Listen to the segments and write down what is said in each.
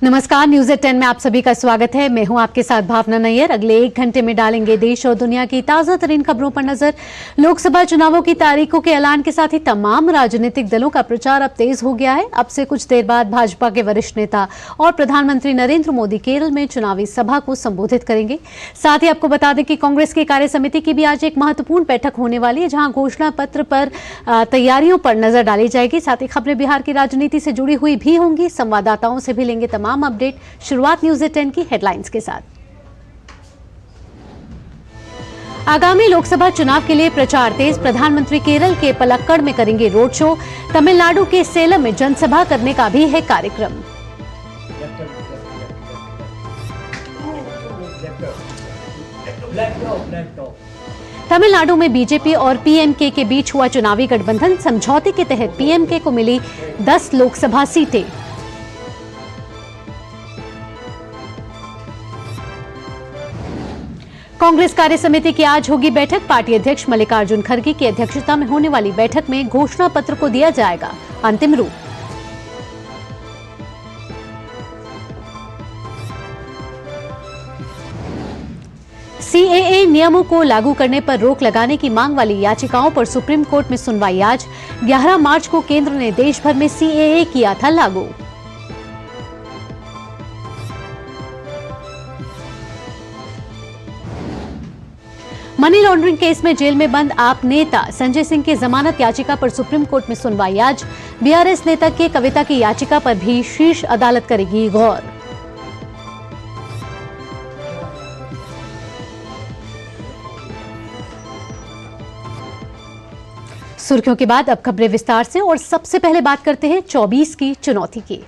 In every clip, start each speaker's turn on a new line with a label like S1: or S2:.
S1: नमस्कार, न्यूज़ 10 में आप सभी का स्वागत है। मैं हूं आपके साथ भावना नैयर। अगले 1 घंटे में डालेंगे देश और दुनिया की ताजा तरीन खबरों पर नजर। लोकसभा चुनावों की तारीखों के ऐलान के साथ ही तमाम राजनीतिक दलों का प्रचार अब तेज हो गया है। अब से कुछ देर बाद भाजपा के वरिष्ठ नेता और प्रधानमंत्री नरेंद्र मोदी केरल में चुनावी सभा को संबोधित करेंगे। साथ ही आपको बता दें कि कांग्रेस की कार्य समिति की भी आज एक महत्वपूर्ण बैठक होने वाली है, जहां घोषणा पत्र पर तैयारियों पर नजर डाली जाएगी। साथ ही खबरें बिहार की राजनीति से जुड़ी हुई भी होंगी। संवाददाताओं से भी लेंगे तमाम अपडेट। शुरुआत न्यूज़ 10 की हेडलाइंस के साथ। आगामी लोकसभा चुनाव के लिए प्रचार तेज। प्रधानमंत्री केरल के पलक्कड़ में करेंगे रोड शो। तमिलनाडु के सेलम में जनसभा करने का भी है कार्यक्रम। तमिलनाडु में बीजेपी और पीएमके के बीच हुआ चुनावी गठबंधन। समझौते के तहत पीएमके को मिली 10 लोकसभा सीटें। कांग्रेस कार्य समिति की आज होगी बैठक। पार्टी अध्यक्ष मल्लिकार्जुन खड़गे की अध्यक्षता में होने वाली बैठक में घोषणा पत्र को दिया जाएगा अंतिम रूप। सीएए नियमों को लागू करने पर रोक लगाने की मांग वाली याचिकाओं पर सुप्रीम कोर्ट में सुनवाई आज। 11 मार्च को केंद्र ने देश भर में सीएए किया था लागू। मनी लॉन्ड्रिंग केस में जेल में बंद आप नेता संजय सिंह की जमानत याचिका पर सुप्रीम कोर्ट में सुनवाई आज। बीआरएस नेता के कविता की याचिका पर भी शीर्ष अदालत करेगी गौर। सुर्खियों के बाद अब खबरें विस्तार से, और सबसे पहले बात करते हैं 24 की चुनौती की।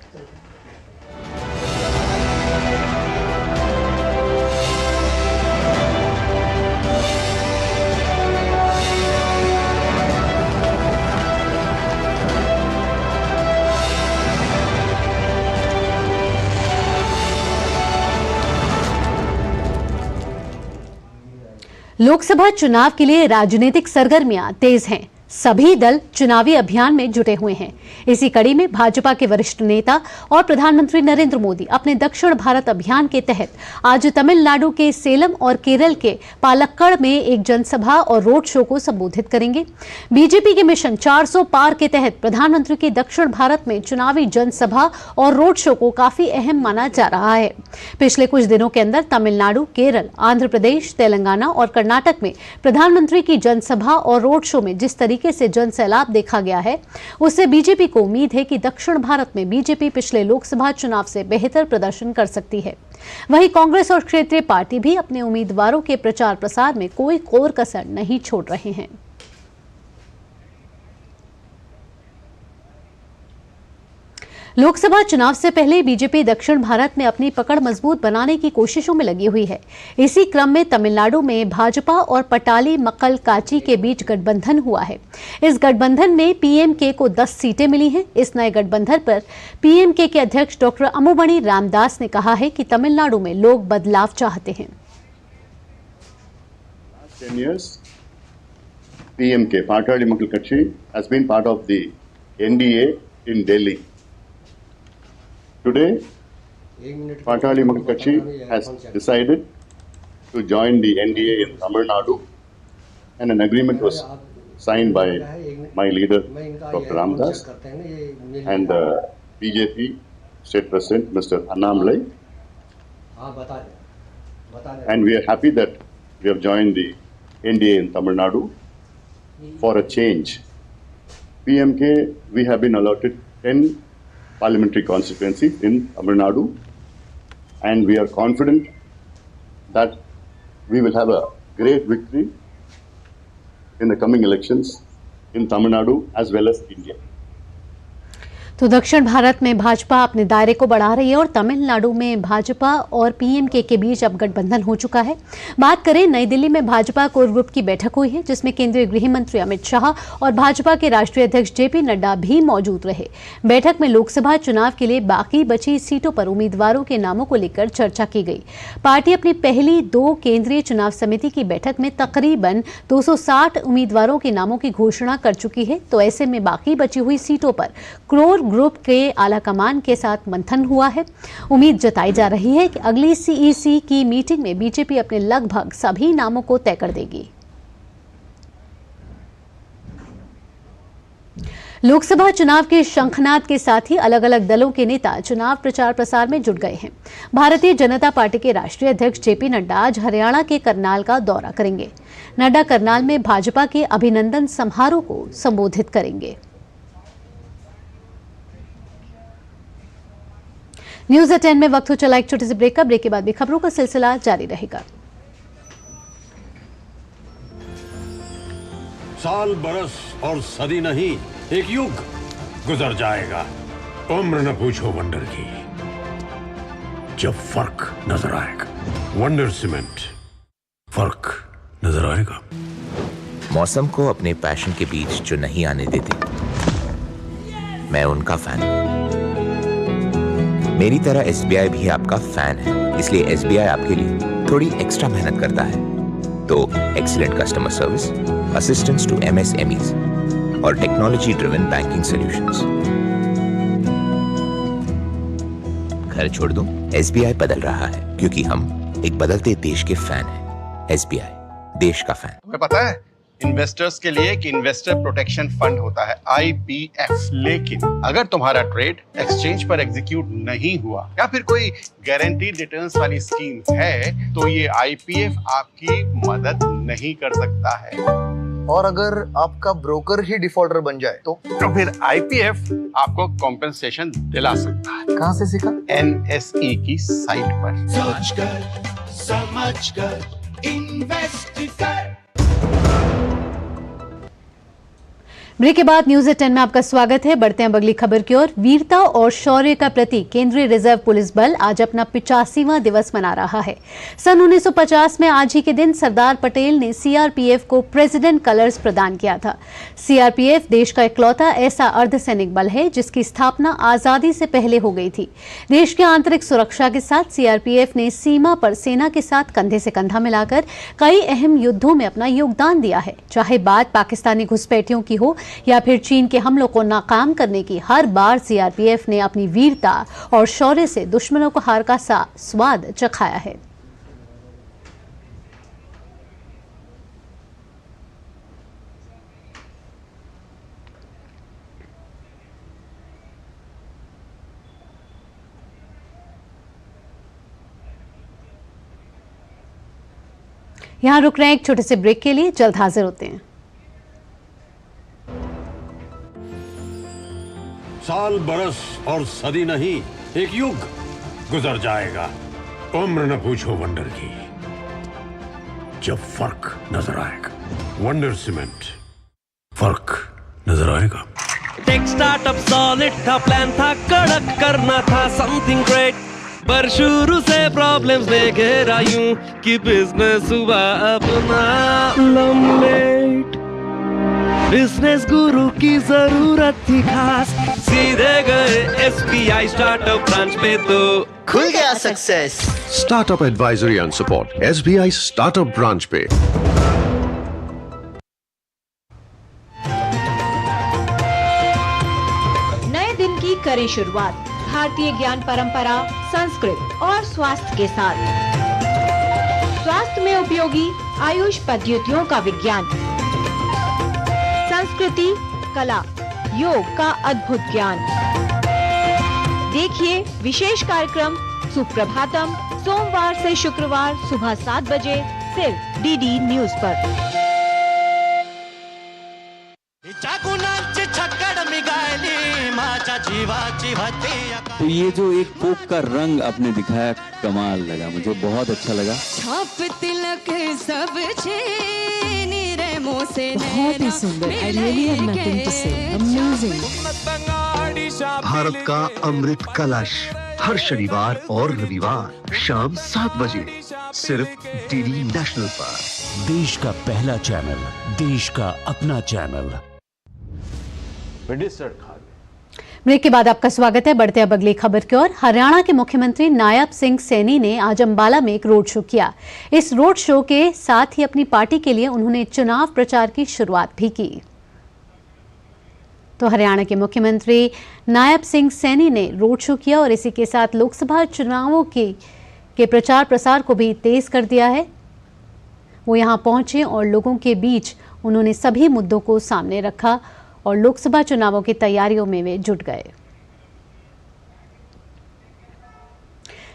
S1: लोकसभा चुनाव के लिए राजनीतिक सरगर्मियां तेज हैं। सभी दल चुनावी अभियान में जुटे हुए हैं। इसी कड़ी में भाजपा के वरिष्ठ नेता और प्रधानमंत्री नरेंद्र मोदी अपने दक्षिण भारत अभियान के तहत आज तमिलनाडु के सेलम और केरल के पालक्कड़ में एक जनसभा और रोड शो को संबोधित करेंगे। बीजेपी के मिशन 400 पार के तहत प्रधानमंत्री की दक्षिण भारत में चुनावी जनसभा और रोड शो को काफी अहम माना जा रहा है। पिछले कुछ दिनों के अंदर तमिलनाडु, केरल, आंध्र प्रदेश, तेलंगाना और कर्नाटक में प्रधानमंत्री की जनसभा और रोड शो में जिस तरीके से जन सैलाब देखा गया है, उससे बीजेपी को उम्मीद है कि दक्षिण भारत में बीजेपी पिछले लोकसभा चुनाव से बेहतर प्रदर्शन कर सकती है। वहीं कांग्रेस और क्षेत्रीय पार्टी भी अपने उम्मीदवारों के प्रचार प्रसार में कोई कोर कसर नहीं छोड़ रहे हैं। लोकसभा चुनाव से पहले बीजेपी दक्षिण भारत में अपनी पकड़ मजबूत बनाने की कोशिशों में लगी हुई है। इसी क्रम में तमिलनाडु में भाजपा और पटाली मक्कल काची के बीच गठबंधन हुआ है। इस गठबंधन में पीएमके को 10 सीटें मिली हैं। इस नए गठबंधन पर पीएमके के अध्यक्ष डॉक्टर अम्बुमणि रामदास ने कहा है कि तमिलनाडु में लोग बदलाव चाहते हैं।
S2: PMK, Patali Makkal Katchi, has been part of the NDA in Delhi. Today, Patali Makkal Katchi has decided to join the NDA in Tamil Nadu, and an agreement was signed by my leader, Dr. Ramdas, and the BJP State President, Mr. Annamalai. And we are happy that we have joined the NDA in Tamil Nadu for a change. PMK, we have been allotted 10 parliamentary constituencies in Tamil Nadu, and we are confident that we will have a great victory in the coming elections in Tamil Nadu as well as India.
S1: तो दक्षिण भारत में भाजपा अपने दायरे को बढ़ा रही है और तमिलनाडु में भाजपा और पीएमके के बीच अब गठबंधन हो चुका है। बात करें, नई दिल्ली में भाजपा कोर ग्रुप की बैठक हुई है, जिसमें केंद्रीय गृह मंत्री अमित शाह और भाजपा के राष्ट्रीय अध्यक्ष जेपी नड्डा भी मौजूद रहे। बैठक में लोकसभा चुनाव के लिए बाकी बची सीटों पर उम्मीदवारों के नामों को लेकर चर्चा की गई। पार्टी अपनी पहली 2 केंद्रीय चुनाव समिति की बैठक में तकरीबन 260 उम्मीदवारों के नामों की घोषणा कर चुकी है। तो ऐसे में बाकी बची हुई सीटों पर कोर ग्रुप के आला कमान के साथ मंथन हुआ है। उम्मीद जताई जा रही है कि अगली सीईसी की मीटिंग में बीजेपी अपने लगभग सभी नामों को तय कर देगी। लोकसभा चुनाव के शंखनाद के साथ ही अलग अलग दलों के नेता चुनाव प्रचार प्रसार में जुट गए हैं। भारतीय जनता पार्टी के राष्ट्रीय अध्यक्ष जेपी नड्डा आज हरियाणा के करनाल का दौरा करेंगे। नड्डा करनाल में भाजपा के अभिनंदन समारोह को संबोधित करेंगे। न्यूज़ 10 में वक्त हो चला एक छोटे से ब्रेक का। ब्रेक के बाद भी खबरों का सिलसिला जारी रहेगा।
S3: साल बरस और सदी नहीं, एक युग गुजर जाएगा। उम्र न पूछो वंडर की, जब फर्क नजर आएगा। वंडर सीमेंट, फर्क नजर आएगा।
S4: मौसम को अपने पैशन के बीच जो नहीं आने देते, मैं उनका फैन हूं। मेरी तरह एसबीआई भी आपका फैन है, इसलिए एसबीआई आपके लिए थोड़ी एक्स्ट्रा मेहनत करता है। तो excellent customer service, assistance to MSMEs और टेक्नोलॉजी ड्रिवन बैंकिंग सॉल्यूशंस। घर छोड़ दूं, एसबीआई बदल रहा है क्योंकि हम एक बदलते देश के फैन हैं। एसबीआई, देश का फैन।
S5: तुम्हें पता है इन्वेस्टर्स के लिए एक इन्वेस्टर प्रोटेक्शन फंड होता है, आईपीएफ। लेकिन अगर तुम्हारा ट्रेड एक्सचेंज पर एग्जीक्यूट नहीं हुआ या फिर कोई गारंटीड रिटर्न्स वाली स्कीम है, तो ये आईपीएफ आपकी मदद नहीं कर सकता है।
S6: और अगर आपका ब्रोकर ही डिफॉल्टर बन जाए तो
S5: फिर आईपीएफ आपको कॉम्पेंसेशन दिला सकता है।
S6: कहां से सीखा?
S5: एनएसई की साइट पर।
S7: सोच कर, समझ कर, इन्वेस्ट कर।
S1: ब्रेक के बाद न्यूज़ 10 में आपका स्वागत है। बढ़ते हैं अगली खबर की ओर। वीरता और शौर्य का प्रतीक केंद्रीय रिजर्व पुलिस बल आज अपना 85वां दिवस मना रहा है। सन 1950 में आज ही के दिन सरदार पटेल ने सीआरपीएफ को प्रेसिडेंट कलर्स प्रदान किया था। सीआरपीएफ देश का इकलौता ऐसा अर्धसैनिक बल है जिसकी स्थापना आजादी से पहले हो गई थी। देश की आंतरिक सुरक्षा के साथ सीआरपीएफ ने सीमा पर सेना के साथ कंधे से कंधा मिलाकर कई अहम युद्धों में अपना योगदान दिया है। चाहे बात पाकिस्तानी घुसपैठियों की हो या फिर चीन के हमलों को नाकाम करने की, हर बार सीआरपीएफ ने अपनी वीरता और शौर्य से दुश्मनों को हार का स्वाद चखाया है। यहां रुक रहे हैं एक छोटे से ब्रेक के लिए, जल्द हाजिर होते हैं।
S3: साल बरस और सदी नहीं, एक युग गुजर जाएगा। उम्र न पूछो वंडर की, जब फर्क नजर आएगा। वंडर सीमेंट, फर्क नजर आएगा।
S8: टेक स्टार्टअप सॉलिड था, प्लान था कड़क, करना था समथिंग ग्रेट, पर शुरू से प्रॉब्लम्स ने घेरा यूं कि बिजनेस हुआ अपना लम्बेट। बिजनेस गुरु की जरूरत थी खास, सीधे गए एसबीआई स्टार्टअप ब्रांच पे तो
S6: खुल गया success.
S9: Startup advisory and support SBI startup branch पे।
S10: नए दिन की करें शुरुआत भारतीय ज्ञान परंपरा, संस्कृत और स्वास्थ्य के साथ। स्वास्थ्य में उपयोगी आयुष पद्धतियों का विज्ञान, संस्कृति, कला, योग का अद्भुत ज्ञान। देखिए विशेष कार्यक्रम सुप्रभातम सोमवार से शुक्रवार सुबह 7 बजे सिर्फ डीडी न्यूज पर।
S11: तो ये जो एक पोक का रंग आपने दिखाया, कमाल लगा, मुझे बहुत अच्छा लगा।
S12: छाप तिलक सब
S13: बहुत ही सुंदर। I really have nothing to say. Amazing.
S14: Bharat का अमृत कलश हर शनिवार और रविवार शाम 7 बजे सिर्फ डीडी नेशनल पर।
S15: देश का पहला चैनल, देश का अपना चैनल।
S1: ब्रेक के बाद आपका स्वागत है। बढ़ते अब अगली खबर की ओर। हरियाणा के मुख्यमंत्री नायब सिंह सैनी ने आज अंबाला में एक रोड शो किया। इस रोड शो के साथ ही अपनी पार्टी के लिए उन्होंने चुनाव प्रचार की शुरुआत भी की। तो हरियाणा के मुख्यमंत्री नायब सिंह सैनी ने रोड शो किया और इसी के साथ लोकसभा चुनावों के प्रचार प्रसार को भी तेज कर दिया है। वो यहां पहुंचे और लोगों के बीच उन्होंने सभी मुद्दों को सामने रखा और लोकसभा चुनावों की तैयारियों में वे जुट गए।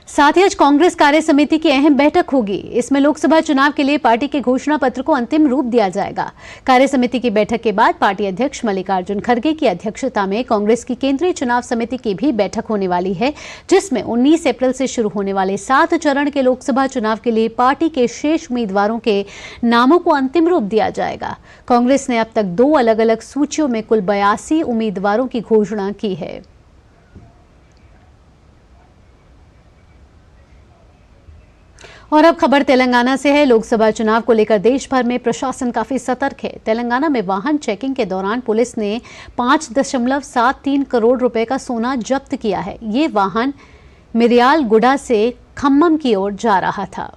S1: साथ ही आज कांग्रेस कार्य समिति की अहम बैठक होगी। इसमें लोकसभा चुनाव के लिए पार्टी के घोषणा पत्र को अंतिम रूप दिया जाएगा। कार्य समिति की बैठक के बाद पार्टी अध्यक्ष मल्लिकार्जुन खड़गे की अध्यक्षता में कांग्रेस की केंद्रीय चुनाव समिति की भी बैठक होने वाली है, जिसमें 19 अप्रैल से शुरू होने वाले 7 चरण के लोकसभा चुनाव के लिए पार्टी के शेष उम्मीदवारों के नामों को अंतिम रूप दिया जाएगा। कांग्रेस ने अब तक 2 अलग अलग सूचियों में कुल 82 उम्मीदवारों की घोषणा की है। और अब खबर तेलंगाना से है। लोकसभा चुनाव को लेकर देश भर में प्रशासन काफी सतर्क है। तेलंगाना में वाहन चेकिंग के दौरान पुलिस ने 5.73 करोड़ रुपए का सोना जब्त किया है। ये वाहन मिरियालगुड़ा से खम्मम की ओर जा रहा था।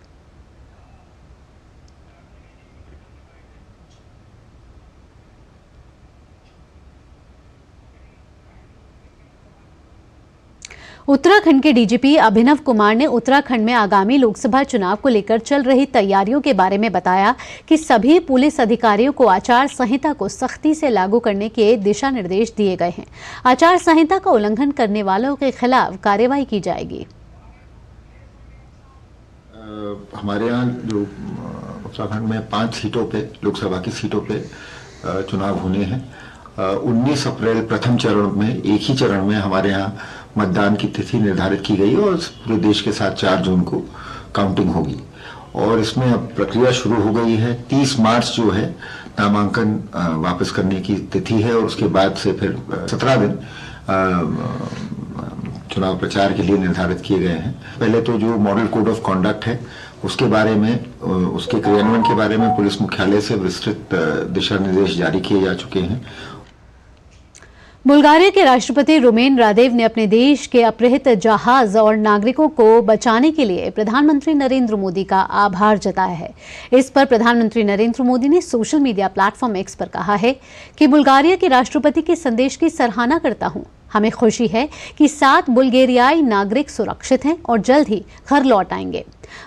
S1: उत्तराखंड के डीजीपी अभिनव कुमार ने उत्तराखंड में आगामी लोकसभा चुनाव को लेकर चल रही तैयारियों के बारे में बताया कि सभी पुलिस अधिकारियों को आचार संहिता को सख्ती से लागू करने के दिशा निर्देश दिए गए हैं। आचार संहिता का उल्लंघन करने वालों के खिलाफ कार्रवाई की जाएगी।
S16: हमारे यहाँ जो उत्तराखंड में 5 सीटों पे, लोकसभा की सीटों पे चुनाव होने हैं। 19 अप्रैल प्रथम चरण में, एक ही चरण में हमारे यहाँ मतदान की तिथि निर्धारित की गई और पूरे देश के साथ 4 जून को काउंटिंग होगी और इसमें अब प्रक्रिया शुरू हो गई है। 30 मार्च जो है नामांकन वापस करने की तिथि है और उसके बाद से फिर 17 दिन चुनाव प्रचार के लिए निर्धारित किए गए हैं। पहले तो जो मॉडल कोड ऑफ कॉन्डक्ट है उसके बारे में, उसके क्रियान्वयन के बारे में पुलिस मुख्यालय से विस्तृत दिशा निर्देश जारी किए जा चुके हैं।
S1: बुल्गारिया के राष्ट्रपति रुमेन रादेव ने अपने देश के अपहृत जहाज और नागरिकों को बचाने के लिए प्रधानमंत्री नरेंद्र मोदी का आभार जताया है। इस पर प्रधानमंत्री नरेंद्र मोदी ने सोशल मीडिया प्लेटफॉर्म एक्स पर कहा है कि बुल्गारिया के राष्ट्रपति के संदेश की सराहना करता हूं। हमें खुशी है कि 7 बुल्गारियाई नागरिक सुरक्षित हैं और जल्द ही घर लौट आएंगे।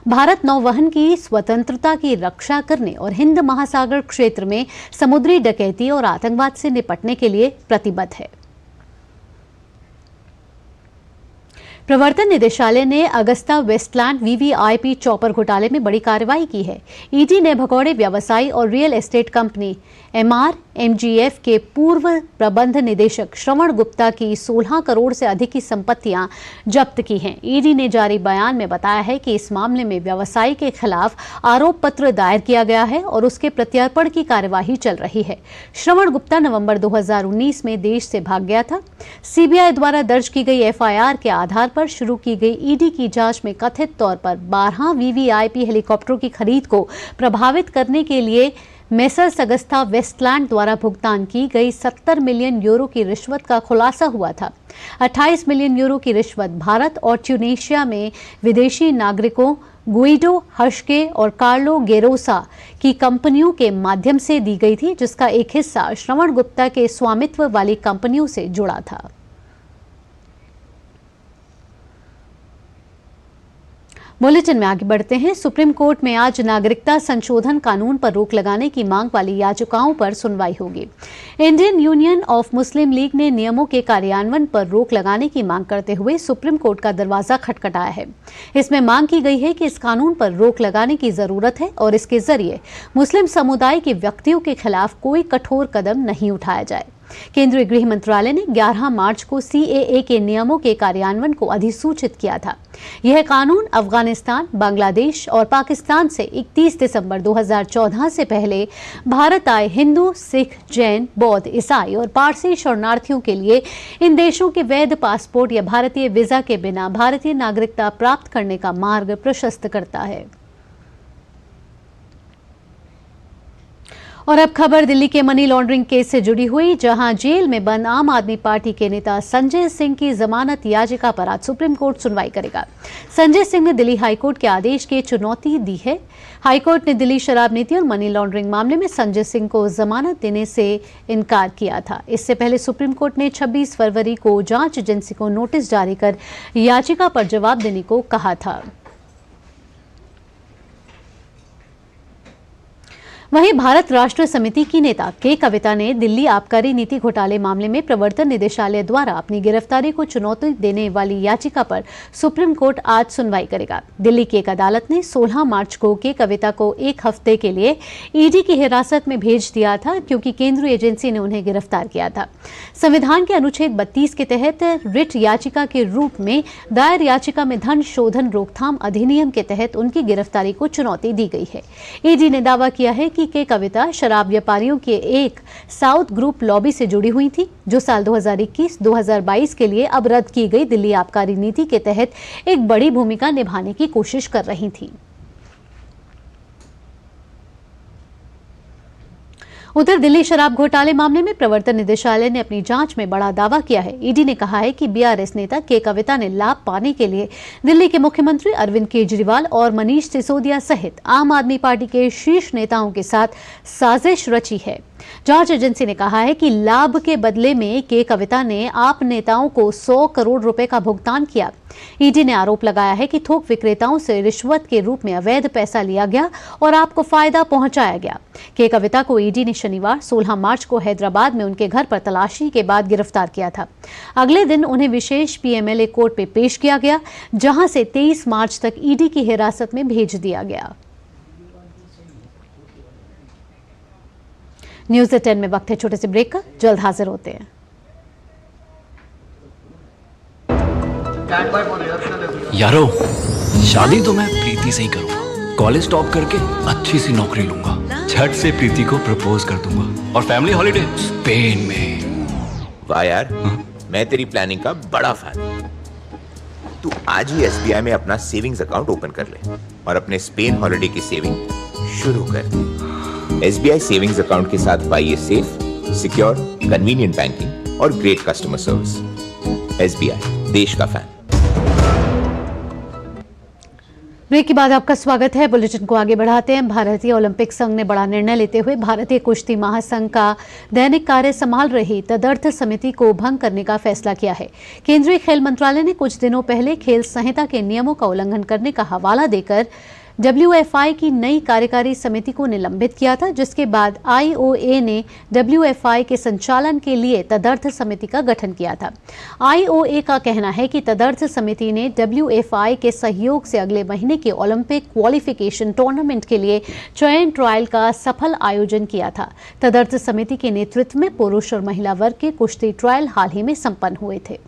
S1: भारत नौवहन की स्वतंत्रता की रक्षा करने और हिंद महासागर क्षेत्र में समुद्री डकैती और आतंकवाद से निपटने के लिए प्रतिबद्ध है। प्रवर्तन निदेशालय ने अगस्ता वेस्टलैंड वीवीआईपी चॉपर घोटाले में बड़ी कार्रवाई की है। ईडी ने भगौड़े व्यवसायी और रियल एस्टेट कंपनी MRMGF के पूर्व प्रबंध निदेशक श्रवण गुप्ता की 16 करोड़ से अधिक की संपत्तियां जब्त की हैं। ईडी ने जारी बयान में बताया है कि इस मामले में व्यवसायी के खिलाफ आरोप पत्र दायर किया गया है और उसके प्रत्यर्पण की कार्यवाही चल रही है। श्रवण गुप्ता नवंबर 2019 में देश से भाग गया था। सीबीआई द्वारा दर्ज की गई FIR के आधार पर शुरू की गई ईडी की जांच में कथित तौर पर 12 वीवीआईपी हेलीकॉप्टरों की खरीद को प्रभावित करने के लिए मेसर्स अगस्ता वेस्टलैंड द्वारा भुगतान की गई 70 मिलियन यूरो की रिश्वत का खुलासा हुआ था। 28 मिलियन यूरो की रिश्वत भारत और ट्यूनीशिया में विदेशी नागरिकों गुइडो हश्के और कार्लो गेरोसा की कंपनियों के माध्यम से दी गई थी, जिसका एक हिस्सा श्रवण गुप्ता के स्वामित्व वाली कंपनियों से जुड़ा था। बुलेटिन में आगे बढ़ते हैं। सुप्रीम कोर्ट में आज नागरिकता संशोधन कानून पर रोक लगाने की मांग वाली याचिकाओं पर सुनवाई होगी। Indian union of Muslim league ने नियमों के कार्यान्वयन पर रोक लगाने की मांग करते हुए सुप्रीम कोर्ट का दरवाजा खटखटाया है। इसमें मांग की गई है कि इस कानून पर रोक लगाने की जरूरत है और इसके जरिए मुस्लिम समुदाय के व्यक्तियों के खिलाफ कोई कठोर कदम नहीं उठाया जाए। केंद्रीय गृह मंत्रालय ने 11 मार्च को CAA के नियमों के कार्यान्वयन को अधिसूचित किया था। यह कानून अफगानिस्तान, बांग्लादेश और पाकिस्तान से 31 दिसंबर 2014 से पहले भारत आए हिंदू, सिख, जैन, बौद्ध, ईसाई और पारसी शरणार्थियों के लिए इन देशों के वैध पासपोर्ट या भारतीय वीजा के बिना भारतीय नागरिकता प्राप्त करने का मार्ग प्रशस्त करता है। और अब खबर दिल्ली के मनी लॉन्ड्रिंग केस से जुड़ी हुई, जहां जेल में बंद आम आदमी पार्टी के नेता संजय सिंह की जमानत याचिका पर आज सुप्रीम कोर्ट सुनवाई करेगा। संजय सिंह ने दिल्ली हाईकोर्ट के आदेश की चुनौती दी है। हाईकोर्ट ने दिल्ली शराब नीति और मनी लॉन्ड्रिंग मामले में संजय सिंह को जमानत देने से इनकार किया था। इससे पहले सुप्रीम कोर्ट ने 26 फरवरी को जांच एजेंसी को नोटिस जारी कर याचिका पर जवाब देने को कहा था। वहीं भारत राष्ट्र समिति की नेता के कविता ने दिल्ली आबकारी नीति घोटाले मामले में प्रवर्तन निदेशालय द्वारा अपनी गिरफ्तारी को चुनौती देने वाली याचिका पर सुप्रीम कोर्ट आज सुनवाई करेगा। दिल्ली की एक अदालत ने 16 मार्च को के कविता को 1 हफ्ते के लिए ईडी की हिरासत में भेज दिया था, क्योंकि केंद्रीय एजेंसी ने उन्हें गिरफ्तार किया था। संविधान के अनुच्छेद 32 के तहत रिट याचिका के रूप में दायर याचिका में धन शोधन रोकथाम अधिनियम के तहत उनकी गिरफ्तारी को चुनौती दी गई है। ईडी ने दावा किया है कि के कविता शराब व्यापारियों के एक साउथ ग्रुप लॉबी से जुड़ी हुई थी, जो साल 2021-2022 के लिए अब रद्द की गई दिल्ली आबकारी नीति के तहत एक बड़ी भूमिका निभाने की कोशिश कर रही थी। उधर दिल्ली शराब घोटाले मामले में प्रवर्तन निदेशालय ने अपनी जांच में बड़ा दावा किया है। ईडी ने कहा है कि बीआरएस नेता के कविता ने लाभ पाने के लिए दिल्ली के मुख्यमंत्री अरविंद केजरीवाल और मनीष सिसोदिया सहित आम आदमी पार्टी के शीर्ष नेताओं के साथ साजिश रची है। जांच एजेंसी ने कहा है कि लाभ के बदले में के कविता ने आप नेताओं को 100 करोड़ रुपए का भुगतान किया। ईडी ने आरोप लगाया है कि थोक विक्रेताओं से रिश्वत के रूप में अवैध पैसा लिया गया और आपको फायदा पहुंचाया गया। के कविता को ईडी ने शनिवार 16 मार्च को हैदराबाद में उनके घर पर तलाशी के बाद गिरफ्तार किया था। अगले दिन उन्हें विशेष पीएमएलए कोर्ट में पेश किया गया, जहां से 23 मार्च तक ईडी की हिरासत में भेज दिया गया। न्यूज़ 10 में वक्त है छोटे से ब्रेक का, जल्द हाजिर होते हैं।
S17: यारो, शादी तो मैं प्रीति से ही करूंगा। कॉलेज टॉप करके अच्छी सी नौकरी लूंगा, झट से प्रीति को प्रपोज कर दूंगा और फैमिली हॉलिडे स्पेन में।
S4: वाह यार, मैं तेरी प्लानिंग का बड़ा फैन। तू आज ही एसबीआई में अपना सेविंग्स अकाउंट ओपन कर ले और अपने स्पेन हॉलिडे की सेविंग शुरू कर दे। एसबीआई सेविंग्स अकाउंट के साथ पाइए सेफ, सिक्योर, कन्वीनियंट बैंकिंग और ग्रेट कस्टमर सर्विस। एसबीआई, देश का फैन।
S1: ब्रेक के बाद आपका स्वागत है। बुलेटिन को आगे बढ़ाते हैं। भारतीय ओलंपिक संघ ने बड़ा निर्णय लेते हुए भारतीय कुश्ती महासंघ का दैनिक कार्य संभाल रही तदर्थ समिति को भंग करने का फैसला किया है। केंद्रीय खेल मंत्रालय ने कुछ दिनों पहले खेल संहिता के नियमों का उल्लंघन करने का हवाला देकर WFI की नई कार्यकारी समिति को निलंबित किया था, जिसके बाद IOA ने WFI के संचालन के लिए तदर्थ समिति का गठन किया था। IOA का कहना है कि तदर्थ समिति ने WFI के सहयोग से अगले महीने के ओलंपिक क्वालिफिकेशन टूर्नामेंट के लिए चयन ट्रायल का सफल आयोजन किया था। तदर्थ समिति के नेतृत्व में पुरुष और महिला वर्ग के कुश्ती ट्रायल हाल ही में संपन्न हुए थे।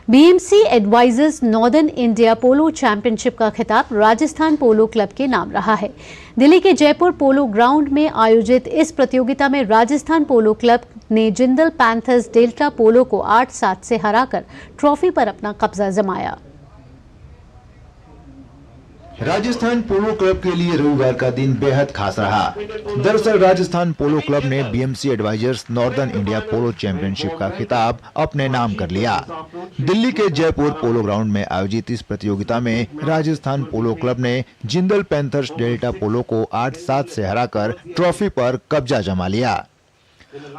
S1: BMC एडवाइजर्स नॉर्दर्न इंडिया पोलो चैंपियनशिप का खिताब राजस्थान पोलो क्लब के नाम रहा है। दिल्ली के जयपुर पोलो ग्राउंड में आयोजित इस प्रतियोगिता में राजस्थान पोलो क्लब ने जिंदल पैंथर्स डेल्टा पोलो को 8-7 से हराकर ट्रॉफी पर अपना कब्जा जमाया।
S18: राजस्थान पोलो क्लब के लिए रविवार का दिन बेहद खास रहा। दरअसल राजस्थान पोलो क्लब ने BMC एडवाइजर्स नॉर्दर्न इंडिया पोलो चैंपियनशिप का खिताब अपने नाम कर लिया। दिल्ली के जयपुर पोलो ग्राउंड में आयोजित इस प्रतियोगिता में राजस्थान पोलो क्लब ने जिंदल पैंथर्स डेल्टा पोलो को 8-7 से हराकर ट्रॉफी पर कब्जा जमा लिया।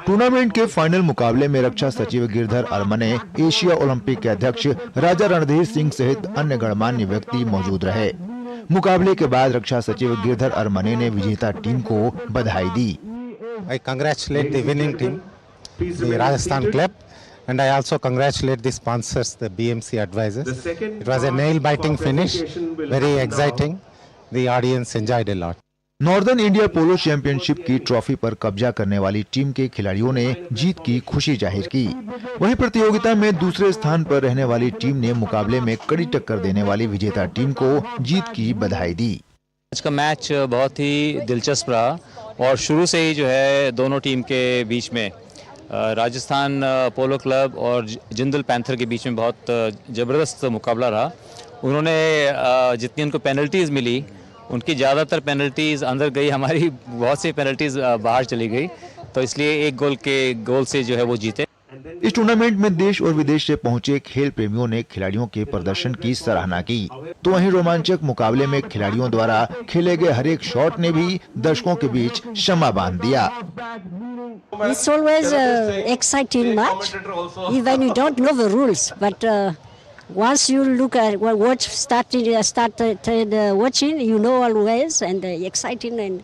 S18: टूर्नामेंट के फाइनल मुकाबले में रक्षा सचिव गिरधर अरमने, एशिया ओलंपिक के अध्यक्ष राजा रणधीर सिंह सहित अन्य गणमान्य व्यक्ति मौजूद रहे। मुकाबले के बाद रक्षा सचिव गिरधर अरमने ने विजेता टीम को बधाई दी।
S19: I congratulate the winning team, the Rajasthan club, and I also congratulate the sponsors, the BMC advisors. It was a nail-biting finish, very exciting. The audience enjoyed a lot.
S18: Northern India polo championship की trophy पर कब्जा करने वाली team के खिलाड़ियों ने जीत की खुशी जाहिर की। वहीं प्रतियोगिता में दूसरे स्थान पर रहने वाली टीम ने मुकाबले में कड़ी टक्कर देने वाली विजेता टीम को जीत की बधाई दी।
S20: आज का मैच बहुत ही दिलचस्प रहा और शुरू से ही जो है दोनों टीम के बीच में राजस्थान पोलो क्लब और जिंदल पैंथर के बीच में बहुत ज़बरदस्त मुकाबला रहा उन्होंने जितनी उनको पेनल्टीज़ मिली उनकी ज़्यादातर पेनल्टीज़ अंदर गई, हमारी बहुत सी पेनल्टीज़ बाहर चली गई, तो इसलिए एक गोल से जो है वो जीते।
S18: इस टूर्नामेंट में देश और विदेश से पहुंचे खेल प्रेमियों ने खिलाड़ियों के प्रदर्शन की सराहना की, तो वहीं रोमांचक मुकाबले में खिलाड़ियों द्वारा खेले गए हर एक शॉट ने भी दर्शकों के बीच शमा बांध दिया।
S21: It's always exciting match, even you don't know the rules, but once you look at started watching, you know always, and exciting and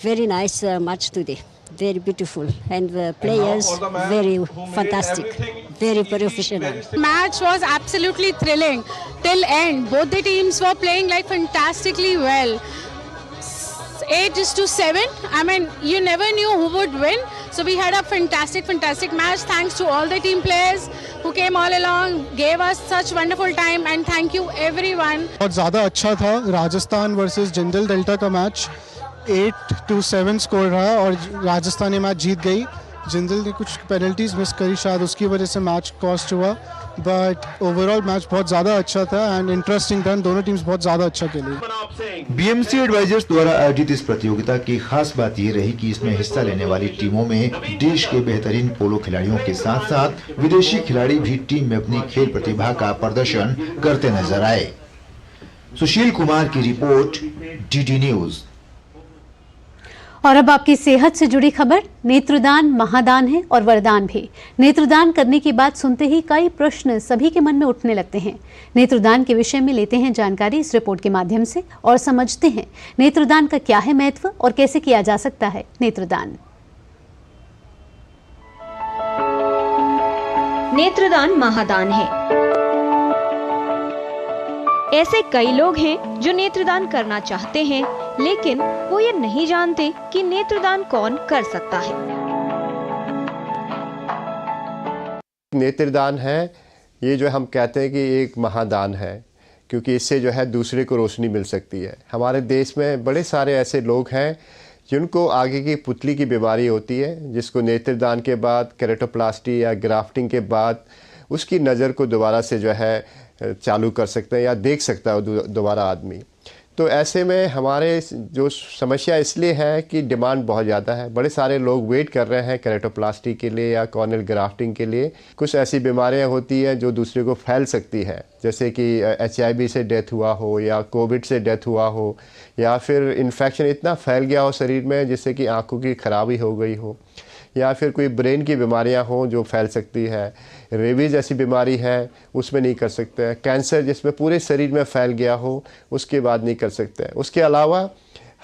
S21: very nice match today. Very beautiful, and the players very fantastic, very professional.
S22: Match was absolutely thrilling till end. Both the teams were playing like fantastically well. 8-7. I mean, you never knew who would win. So we had a fantastic match. Thanks to all the team players who came all along, gave us such wonderful time, and thank you everyone.
S23: बहुत ज़्यादा अच्छा था। Rajasthan versus Jindal delta का match 8-7 score रहा और राजस्थान ये match जीत गई। जिंदल ने कुछ पेनल्टीज मिस करी, शायद उसकी वजह से मैच कॉस्ट हुआ, बट ओवरऑल मैच बहुत ज़्यादा अच्छा था एंड इंटरेस्टिंग था। दोनों टीम्स बहुत ज़्यादा अच्छा खेली।
S18: बीएमसी एडवाइजर्स द्वारा आयोजित इस प्रतियोगिता की खास बात ये रही कि इसमें हिस्सा लेने वाली टीमों में देश के बेहतरीन पोलो खिलाड़ियों के साथ साथ विदेशी खिलाड़ी भी टीम में अपनी खेल प्रतिभा का प्रदर्शन करते नजर आए। सुशील कुमार की रिपोर्ट, डीडी न्यूज।
S1: और अब आपकी सेहत से जुड़ी खबर। नेत्रदान महादान है और वरदान भी। नेत्रदान करने की बात सुनते ही कई प्रश्न सभी के मन में उठने लगते हैं। नेत्रदान के विषय में लेते हैं जानकारी इस रिपोर्ट के माध्यम से और समझते हैं नेत्रदान का क्या है महत्व और कैसे किया जा सकता है नेत्रदान।
S10: नेत्रदान महादान है। ऐसे कई लोग हैं जो नेत्रदान करना चाहते हैं, लेकिन वो ये नहीं जानते कि नेत्रदान कौन कर सकता है।
S24: नेत्रदान है, ये जो हम कहते हैं कि एक महादान है, क्योंकि इससे जो है दूसरे को रोशनी मिल सकती है। हमारे देश में बड़े सारे ऐसे लोग हैं जिनको आगे की पुतली की बीमारी होती है, जिसको नेत्रदान के बाद केरेटोप्लास्टी या ग्राफ्टिंग के बाद उसकी नज़र को दोबारा से जो है चालू कर सकते हैं या देख सकता है दोबारा आदमी। तो ऐसे में हमारे जो समस्या इसलिए है कि डिमांड बहुत ज़्यादा है। बड़े सारे लोग वेट कर रहे हैं केरेटोप्लास्टी के लिए या कॉर्नियल ग्राफ्टिंग के लिए। कुछ ऐसी बीमारियां होती हैं जो दूसरे को फैल सकती है, जैसे कि HIV से डेथ हुआ हो या कोविड से डेथ हुआ हो या फिर इन्फेक्शन इतना फैल गया हो शरीर में जिससे कि आँखों की खराबी हो गई हो, या फिर कोई ब्रेन की बीमारियां हों जो फैल सकती है। रेबीज़ ऐसी बीमारी है, उसमें नहीं कर सकते हैं। कैंसर जिसमें पूरे शरीर में फैल गया हो, उसके बाद नहीं कर सकते हैं। उसके अलावा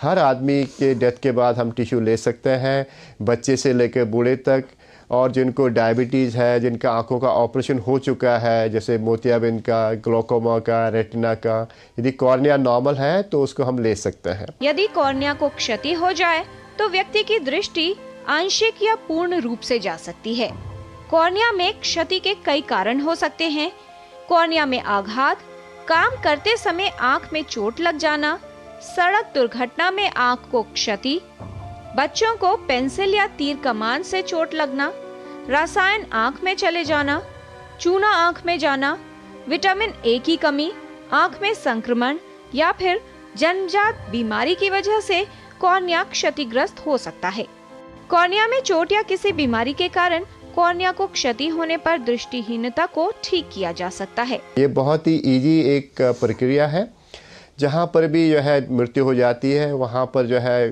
S24: हर आदमी के डेथ के बाद हम टिश्यू ले सकते हैं, बच्चे से लेकर बूढ़े तक। और जिनको डायबिटीज़ है, जिनका आँखों का ऑपरेशन हो चुका है, जैसे मोतियाबिंद का, ग्लोकोमा का, रेटिना का, यदि कॉर्निया नॉर्मल है तो उसको हम ले सकते हैं।
S10: यदि कॉर्निया को क्षति हो जाए तो व्यक्ति की दृष्टि आंशिक या पूर्ण रूप से जा सकती है। कॉर्निया में क्षति के कई कारण हो सकते हैं। कॉर्निया में आघात, काम करते समय आंख में चोट लग जाना, सड़क दुर्घटना में आंख को क्षति, बच्चों को पेंसिल या तीर कमान से चोट लगना, रसायन आंख में चले जाना, चूना आंख में जाना, विटामिन ए की कमी, आंख में संक्रमण या फिर जन्मजात बीमारी की वजह से कॉर्निया क्षतिग्रस्त हो सकता है। कॉर्निया में चोट या किसी बीमारी के कारण कॉर्निया को क्षति होने पर दृष्टिहीनता को ठीक किया जा सकता है।
S24: ये बहुत ही इजी एक प्रक्रिया है। जहाँ पर भी जो है मृत्यु हो जाती है वहाँ पर जो है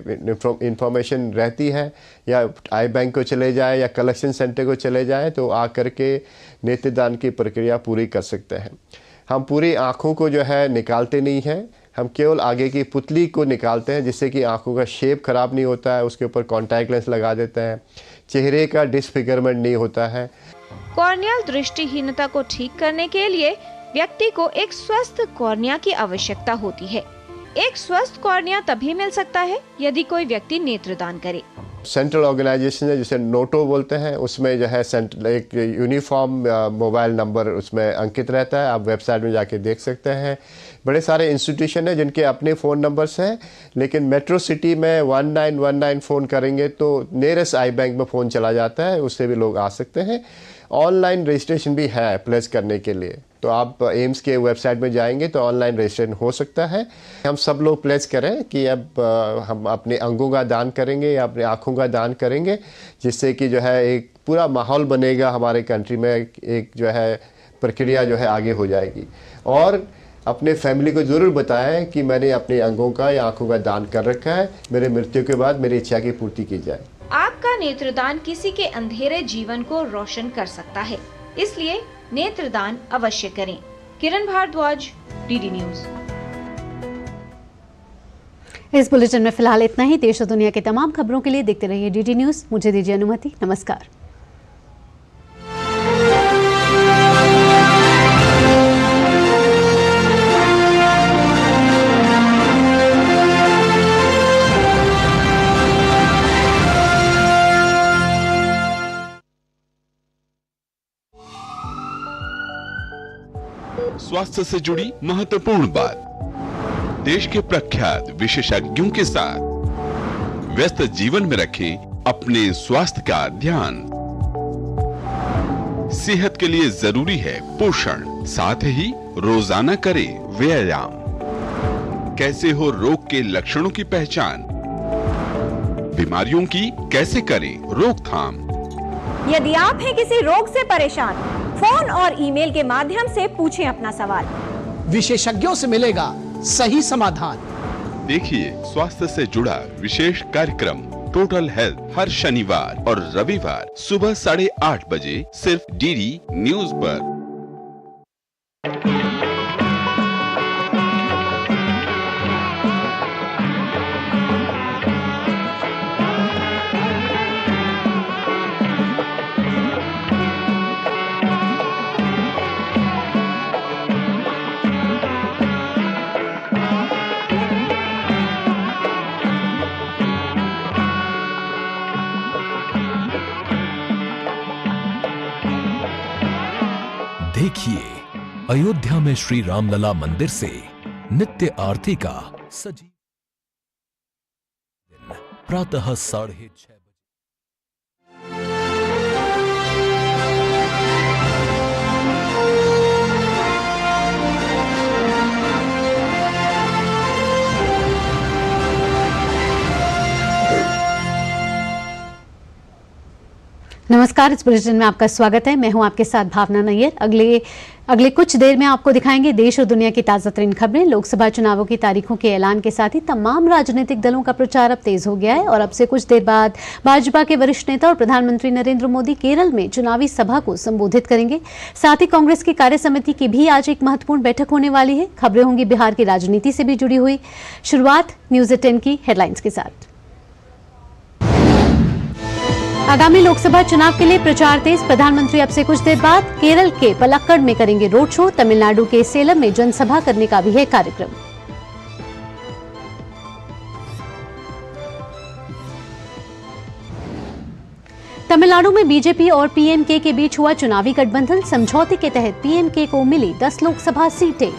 S24: इंफॉर्मेशन रहती है, या आई बैंक को चले जाए या कलेक्शन सेंटर को चले जाए तो आ करके नेत्रदान की प्रक्रिया पूरी कर सकते हैं। हम पूरी आँखों को जो है निकालते नहीं हैं, हम केवल आगे की पुतली को निकालते हैं, जिससे कि आंखों का शेप खराब नहीं होता है। उसके ऊपर कॉन्टैक्ट लेंस लगा देते हैं, चेहरे का डिसफिगरमेंट नहीं होता है।
S10: कॉर्नियल दृष्टिहीनता को ठीक करने के लिए व्यक्ति को एक स्वस्थ कॉर्निया की आवश्यकता होती है। एक स्वस्थ कॉर्निया तभी मिल सकता है यदि कोई व्यक्ति नेत्रदान करे।
S24: सेंट्रल ऑर्गेनाइजेशन है जिसे नोटो बोलते हैं, उसमें जो है एक यूनिफॉर्म मोबाइल नंबर उसमें अंकित रहता है। आप वेबसाइट में जाके देख सकते हैं। बड़े सारे इंस्टीट्यूशन हैं जिनके अपने फ़ोन नंबर्स हैं, लेकिन मेट्रो सिटी में 1919 फ़ोन करेंगे तो नियरेस्ट आई बैंक में फ़ोन चला जाता है, उससे भी लोग आ सकते हैं। ऑनलाइन रजिस्ट्रेशन भी है प्लेस करने के लिए। तो आप एम्स के वेबसाइट में जाएंगे तो ऑनलाइन रजिस्ट्रेशन हो सकता है। हम सब लोग प्लेस करें कि अब हम अपने अंगों का दान करेंगे या अपने आँखों का दान करेंगे, जिससे कि जो है एक पूरा माहौल बनेगा हमारे कंट्री में, एक जो है प्रक्रिया जो है आगे हो जाएगी। और अपने फैमिली को ज़रूर बताएं कि मैंने अपने अंगों का या आँखों का दान कर रखा है, मेरे मृत्यु के बाद मेरी इच्छा की पूर्ति की जाए।
S10: आपका नेत्रदान किसी के अंधेरे जीवन को रोशन कर सकता है, इसलिए नेत्रदान अवश्य करें। किरण भारद्वाज, डीडी न्यूज।
S1: इस बुलेटिन में फिलहाल इतना ही। देश और दुनिया के तमाम खबरों के लिए देखते रहिए डीडी न्यूज। मुझे दीजिए अनुमति। नमस्कार।
S2: स्वास्थ्य से जुड़ी महत्वपूर्ण बात, देश के प्रख्यात विशेषज्ञों के साथ व्यस्त जीवन में रखें अपने स्वास्थ्य का ध्यान। सेहत के लिए जरूरी है पोषण, साथ ही रोजाना करें व्यायाम। कैसे हो रोग के लक्षणों की पहचान, बीमारियों की कैसे करें रोकथाम।
S3: यदि आप हैं किसी रोग से परेशान, फोन और ईमेल के माध्यम से पूछें अपना सवाल,
S5: विशेषज्ञों से मिलेगा सही समाधान।
S2: देखिए स्वास्थ्य से जुड़ा विशेष कार्यक्रम टोटल हेल्थ हर शनिवार और रविवार सुबह 8:30 बजे सिर्फ डीडी न्यूज पर।
S7: देखिए अयोध्या में श्री रामलला मंदिर से नित्य आरती का सजीव प्रातः 6:30
S1: नमस्कार। इस बुलेटिन में आपका स्वागत है। मैं हूं आपके साथ भावना नैयर। अगले कुछ देर में आपको दिखाएंगे देश और दुनिया की ताजा तरीन खबरें। लोकसभा चुनावों की तारीखों के ऐलान के साथ ही तमाम राजनीतिक दलों का प्रचार अब तेज हो गया है और अब से कुछ देर बाद भाजपा के वरिष्ठ नेता और प्रधानमंत्री नरेंद्र मोदी केरल में चुनावी सभा को संबोधित करेंगे। साथ ही कांग्रेस की कार्य समिति की भी आज एक महत्वपूर्ण बैठक होने वाली है। खबरें होंगी बिहार की राजनीति से भी जुड़ी हुई। शुरुआत न्यूज 10 की हेडलाइंस के साथ। आगामी लोकसभा चुनाव के लिए प्रचार तेज। प्रधानमंत्री अब से कुछ देर बाद केरल के पलक्कड़ में करेंगे रोड शो। तमिलनाडु के सेलम में जनसभा करने का भी है कार्यक्रम। तमिलनाडु में बीजेपी और पीएमके के बीच हुआ चुनावी गठबंधन। समझौते के तहत पीएमके को मिली 10 लोकसभा सीटें।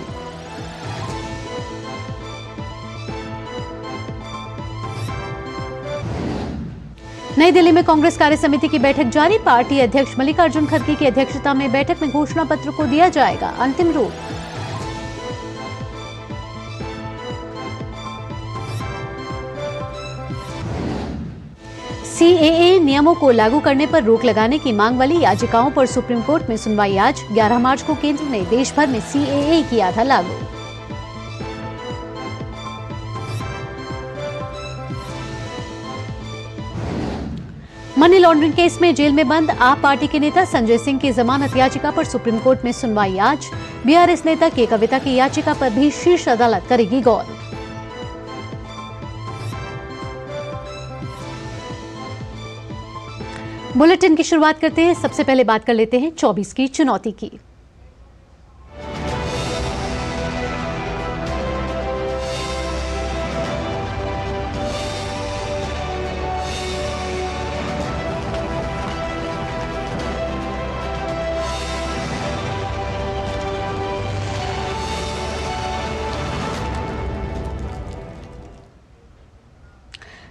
S1: नई दिल्ली में कांग्रेस कार्य समिति की बैठक जारी। पार्टी अध्यक्ष मल्लिकार्जुन खड़गे की अध्यक्षता में बैठक में घोषणा पत्र को दिया जाएगा अंतिम रूप। सीएए नियमों को लागू करने पर रोक लगाने की मांग वाली याचिकाओं पर सुप्रीम कोर्ट में सुनवाई आज। 11 मार्च को केंद्र ने देश भर में सीएए किया था लागू। मनी लॉन्ड्रिंग केस में जेल में बंद आप पार्टी के नेता संजय सिंह की जमानत याचिका पर सुप्रीम कोर्ट में सुनवाई आज। बीआरएस नेता के कविता की याचिका पर भी शीर्ष अदालत करेगी गौर। बुलेटिन की शुरुआत करते हैं। सबसे पहले बात कर लेते हैं 24 की चुनौती की।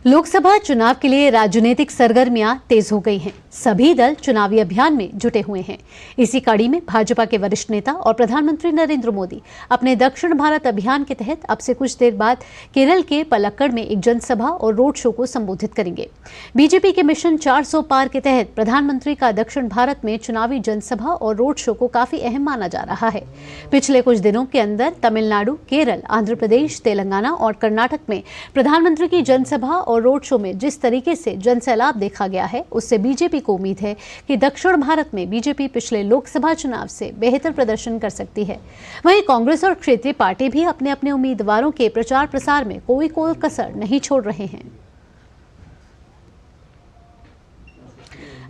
S1: लोकसभा चुनाव के लिए राजनीतिक सरगर्मियां तेज हो गई हैं। सभी दल चुनावी अभियान में जुटे हुए हैं। इसी कड़ी में भाजपा के वरिष्ठ नेता और प्रधानमंत्री नरेंद्र मोदी अपने दक्षिण भारत अभियान के तहत अब से कुछ देर बाद केरल के पलक्कड़ में एक जनसभा और रोड शो को संबोधित करेंगे। बीजेपी के मिशन 400 पार के तहत प्रधानमंत्री का दक्षिण भारत में चुनावी जनसभा और रोड शो को काफी अहम माना जा रहा है। पिछले कुछ दिनों के अंदर तमिलनाडु, केरल, आंध्र प्रदेश, तेलंगाना और कर्नाटक में प्रधानमंत्री की जनसभा और रोड शो में जिस तरीके से जनसैलाब देखा गया है, उससे बीजेपी को उम्मीद है कि दक्षिण भारत में बीजेपी पिछले लोकसभा चुनाव से बेहतर प्रदर्शन कर सकती है। वहीं कांग्रेस और क्षेत्रीय पार्टी भी अपने अपने उम्मीदवारों के प्रचार प्रसार में कोई कसर नहीं छोड़ रहे हैं।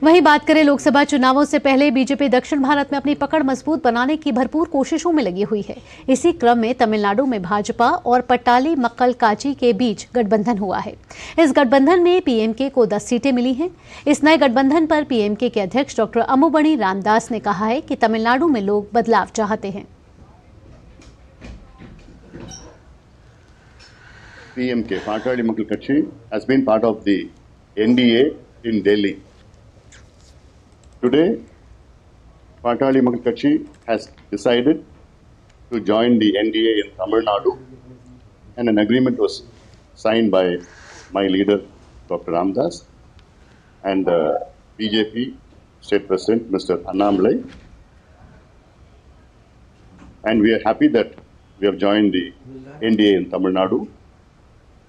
S1: वहीं बात करें लोकसभा चुनावों से पहले, बीजेपी दक्षिण भारत में अपनी पकड़ मजबूत बनाने की भरपूर कोशिशों में लगी हुई है। इसी क्रम में तमिलनाडु में भाजपा और पट्टाली मक्कल काची के बीच गठबंधन हुआ है। इस गठबंधन में पीएमके को 10 सीटें मिली हैं। इस नए गठबंधन पर पीएमके के अध्यक्ष डॉक्टर अम्मुमणि रामदास ने कहा है कि तमिलनाडु में लोग बदलाव चाहते हैं।
S6: PMK, Pattali Makkal Katchi, has been part of the NDA in Delhi. Today, Pattali Makkal Katchi has decided to join the NDA in Tamil Nadu, and an agreement was signed by my leader, Dr. Ramdas, and BJP State President, Mr. Annamalai. And we are happy that we have joined the NDA in Tamil Nadu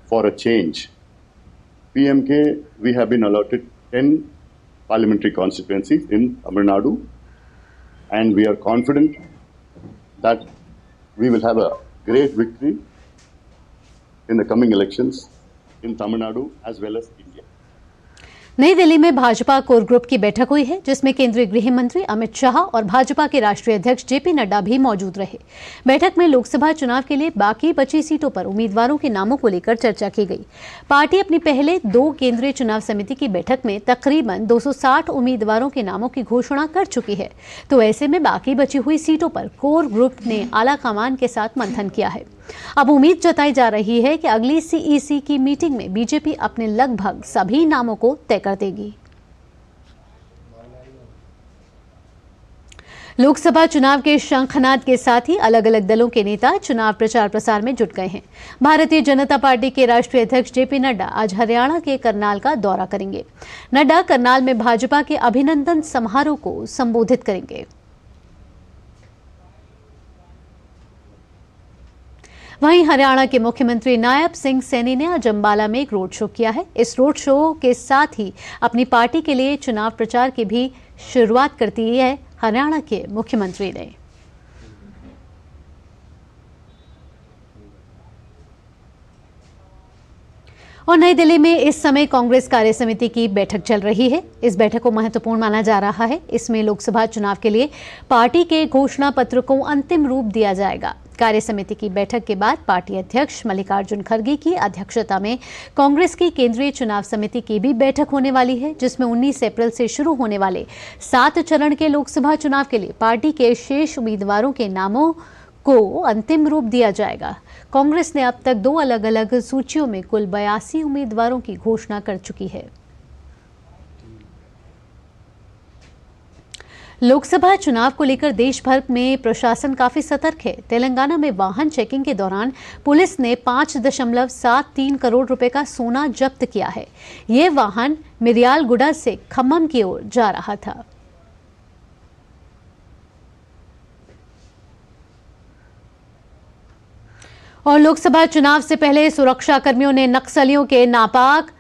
S6: for a change. PMK, we have been allotted 10 parliamentary constituencies in Tamil Nadu, and we are confident that we will have a great victory in the coming elections in Tamil Nadu as well as India.
S1: नई दिल्ली में Bhajpa core group की बैठक हुई है, जिसमें केंद्रीय गृह मंत्री अमित शाह और भाजपा के राष्ट्रीय अध्यक्ष जेपी नड्डा भी मौजूद रहे। बैठक में लोकसभा चुनाव के लिए बाकी बची सीटों पर उम्मीदवारों के नामों को लेकर चर्चा की गई। पार्टी अपनी पहले 2 केंद्रीय चुनाव समिति की बैठक में तकरीबन 260 उम्मीदवारों के नामों की घोषणा कर चुकी है, तो ऐसे में बाकी बची हुई सीटों पर कोर ग्रुप ने आला कमान के साथ मंथन किया है। अब उम्मीद जताई जा रही है कि अगली सीईसी की मीटिंग में बीजेपी अपने लगभग सभी नामों को तय कर देगी। लोकसभा चुनाव के शंखनाद के साथ ही अलग अलग दलों के नेता चुनाव प्रचार प्रसार में जुट गए हैं। भारतीय जनता पार्टी के राष्ट्रीय अध्यक्ष जेपी नड्डा आज हरियाणा के करनाल का दौरा करेंगे। नड्डा करनाल में भाजपा के अभिनंदन समारोह को संबोधित करेंगे। वहीं हरियाणा के मुख्यमंत्री नायब सिंह सैनी ने आज अंबाला में एक रोड शो किया है। इस रोड शो के साथ ही अपनी पार्टी के लिए चुनाव प्रचार की भी शुरुआत करती है हरियाणा के मुख्यमंत्री ने। और नई दिल्ली में इस समय कांग्रेस कार्य समिति की बैठक चल रही है। इस बैठक को महत्वपूर्ण माना जा रहा है। इसमें लोकसभा चुनाव के लिए पार्टी के घोषणा पत्र को अंतिम रूप दिया जाएगा। कार्य समिति की बैठक के बाद पार्टी अध्यक्ष मल्लिकार्जुन खड़गे की अध्यक्षता में कांग्रेस की केंद्रीय चुनाव समिति की भी बैठक होने वाली है, जिसमें 19 अप्रैल से शुरू होने वाले 7 चरण के लोकसभा चुनाव के लिए पार्टी के शेष उम्मीदवारों के नामों को अंतिम रूप दिया जाएगा। कांग्रेस ने अब तक 2 अलग अलग सूचियों में कुल 82 उम्मीदवारों की घोषणा कर चुकी है। लोकसभा चुनाव को लेकर देश भर में प्रशासन काफी सतर्क है। तेलंगाना में वाहन चेकिंग के दौरान पुलिस ने 5.73 करोड़ रुपए का सोना जब्त किया है। ये वाहन मिरियालगुड़ा से खम्मम की ओर जा रहा था। और लोकसभा चुनाव से पहले सुरक्षा कर्मियों ने नक्सलियों के नापाक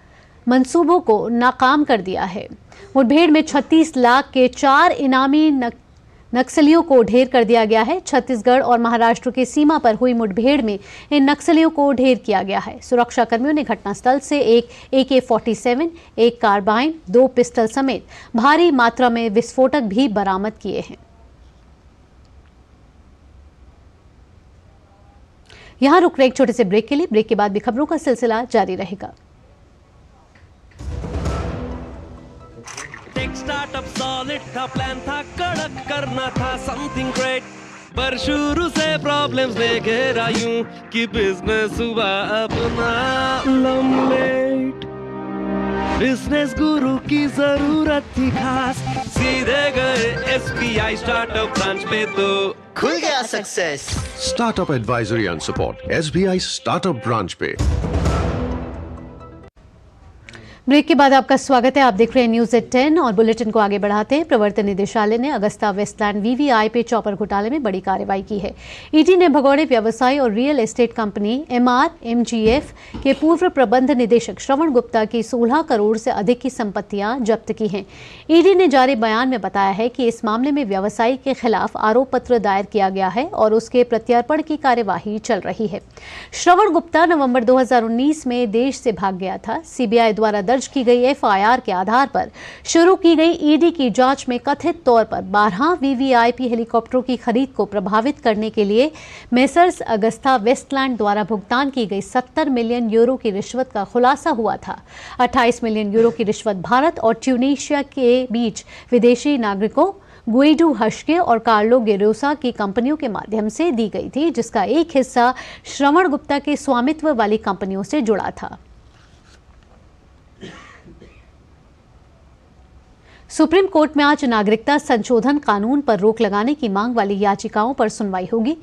S1: मंसूबों को नाकाम कर दिया है। मुठभेड़ में 36 लाख के 4 इनामी नक्सलियों को ढेर कर दिया गया है। छत्तीसगढ़ और महाराष्ट्र की सीमा पर हुई मुठभेड़ में इन नक्सलियों को ढेर किया गया है। सुरक्षा कर्मियों ने घटनास्थल से एक AK-47, एक कार्बाइन, 2 पिस्टल समेत भारी मात्रा में विस्फोटक भी बरामद किए हैं। यहां रुक रहे एक छोटे से ब्रेक के लिए। ब्रेक के बाद भी खबरों का सिलसिला जारी रहेगा।
S8: स्टार्टअप सॉलिड था, प्लान था कड़क, करना था समथिंग ग्रेट, पर शुरू से प्रॉब्लम्स ने घेरा यूं कि बिजनेस हुआ अपना लमलेट। बिजनेस गुरु की जरूरत थी खास, सीधे गए SBI स्टार्टअप ब्रांच पे तो
S9: खुल गया success.
S11: Startup advisory and support SBI startup branch पे।
S1: ब्रेक के बाद आपका स्वागत है। आप देख रहे हैं न्यूज एट 10 और बुलेटिन को आगे बढ़ाते हैं। प्रवर्तन निदेशालय ने अगस्ता वेस्टलैंड VVI पे चॉपर घोटाले में बड़ी कार्रवाई की है। ईडी ने भगौड़े व्यवसायी और रियल एस्टेट कंपनी MRMGF के पूर्व प्रबंध निदेशक श्रवण गुप्ता की 16 करोड़ से अधिक की संपत्तियां जब्त की हैं। ईडी ने जारी बयान में बताया है कि इस मामले में व्यवसायी के खिलाफ आरोप पत्र दायर किया गया है और उसके प्रत्यर्पण की कार्यवाही चल रही है। श्रवण गुप्ता नवंबर 2019 में देश से भाग गया था। CBI द्वारा दर्ज की गई FIR के आधार पर शुरू की गई ईडी की जांच में कथित तौर पर 12 VVIP हेलीकॉप्टरों की खरीद को प्रभावित करने के लिए मेसर्स अगस्ता वेस्टलैंड द्वारा भुगतान की गई 70 मिलियन यूरो की रिश्वत का खुलासा हुआ था। 28 मिलियन यूरो की रिश्वत भारत और ट्यूनीशिया के बीच विदेशी नागरिकों गुइडू हश्के और कार्लो गेरोसा की कंपनियों के माध्यम से दी गई थी, जिसका एक हिस्सा श्रवण गुप्ता के स्वामित्व वाली कंपनियों से जुड़ा था। सुप्रीम कोर्ट में आज नागरिकता संशोधन कानून पर रोक लगाने की मांग वाली याचिकाओं पर सुनवाई होगी।